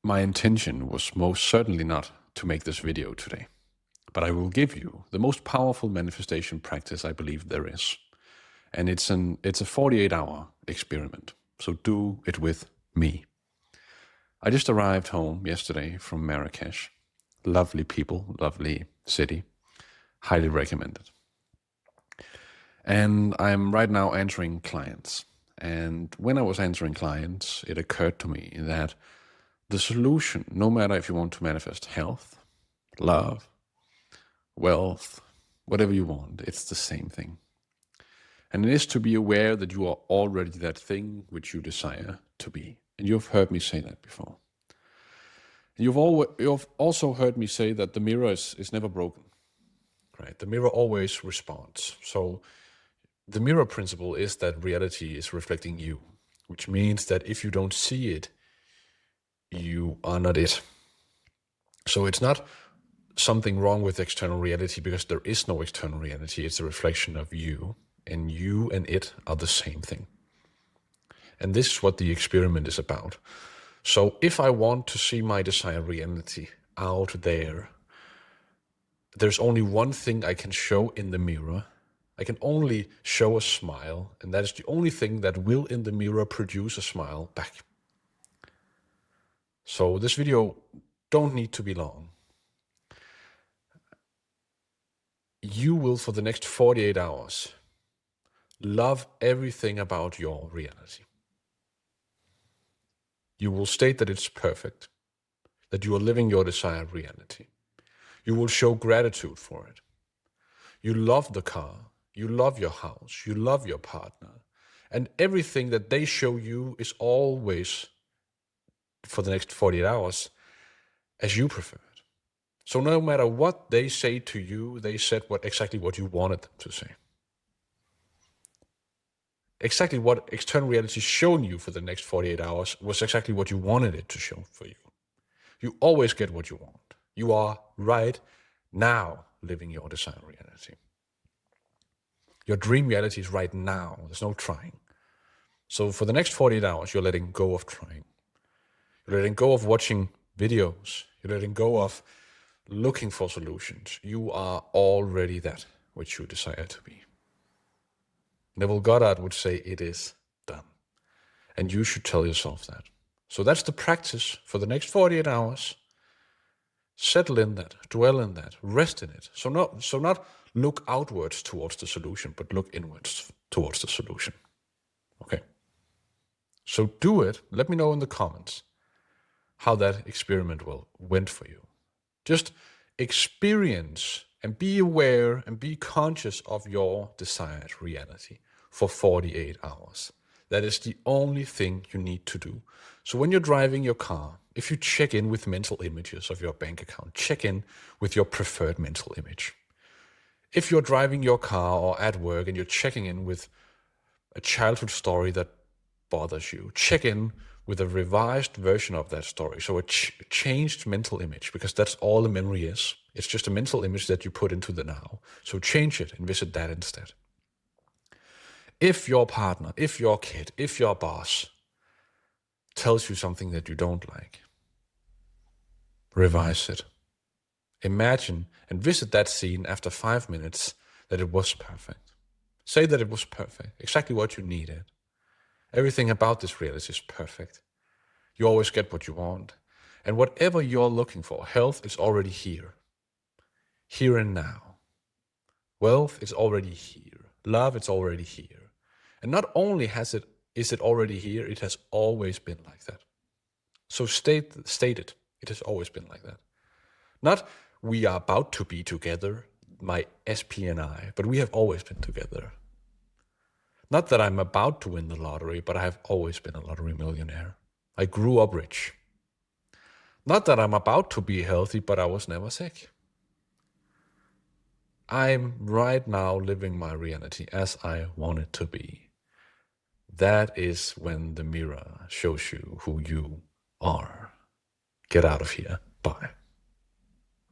My intention was most certainly not to make this video today, but I will give you the most powerful manifestation practice I believe there is. And it's a 48-hour experiment, so do it with me. I just arrived home yesterday from Marrakesh. Lovely people, lovely city, highly recommended. And I'm right now answering clients. And when I was answering clients, it occurred to me that the solution, no matter if you want to manifest health, love, wealth, whatever you want, it's the same thing. And it is to be aware that you are already that thing which you desire to be. And you've heard me say that before. You've also heard me say that the mirror is never broken, right? The mirror always responds. So the mirror principle is that reality is reflecting you, which means that if you don't see it, you are not it. So it's not something wrong with external reality because there is no external reality. It's a reflection of you, and you and it are the same thing. And this is what the experiment is about. So if I want to see my desired reality out there, there's only one thing I can show in the mirror. I can only show a smile, and that is the only thing that will in the mirror produce a smile back. So this video don't need to be long. You will, for the next 48 hours, love everything about your reality. You will state that it's perfect, that you are living your desired reality. You will show gratitude for it. You love the car, you love your house, you love your partner, and everything that they show you is always, for the next 48 hours, as you prefer it. So no matter what they say to you, they said exactly what you wanted them to say. Exactly what external reality is showing you for the next 48 hours was exactly what you wanted it to show for you. You always get what you want. You are right now living your desired reality. Your dream reality is right now. There's no trying. So for the next 48 hours, you're letting go of trying. You're letting go of watching videos. You're letting go of looking for solutions. You are already that which you desire to be. Neville Goddard would say it is done. And you should tell yourself that. So that's the practice for the next 48 hours. Settle in that, dwell in that, rest in it. So not look outwards towards the solution, but look inwards towards the solution. Okay. So do it. Let me know in the comments how that experiment went for you. Just experience and be aware and be conscious of your desired reality for 48 hours. That is the only thing you need to do. So when you're driving your car, if you check in with mental images of your bank account, check in with your preferred mental image. If you're driving your car or at work and you're checking in with a childhood story that bothers you, check in with a revised version of that story. So a changed mental image, because that's all the memory is. It's just a mental image that you put into the now. So change it and visit that instead. If your partner, if your kid, if your boss tells you something that you don't like, revise it. Imagine and visit that scene after 5 minutes that it was perfect. Say that it was perfect, exactly what you needed. Everything about this reality is perfect. You always get what you want. And whatever you're looking for, health is already here. Here and now. Wealth is already here. Love is already here. And not only is it already here, it has always been like that. So state it. It has always been like that. Not we are about to be together, my SP and I, but we have always been together. Not that I'm about to win the lottery, but I have always been a lottery millionaire. I grew up rich. Not that I'm about to be healthy, but I was never sick. I'm right now living my reality as I want it to be. That is when the mirror shows you who you are. Get out of here. Bye.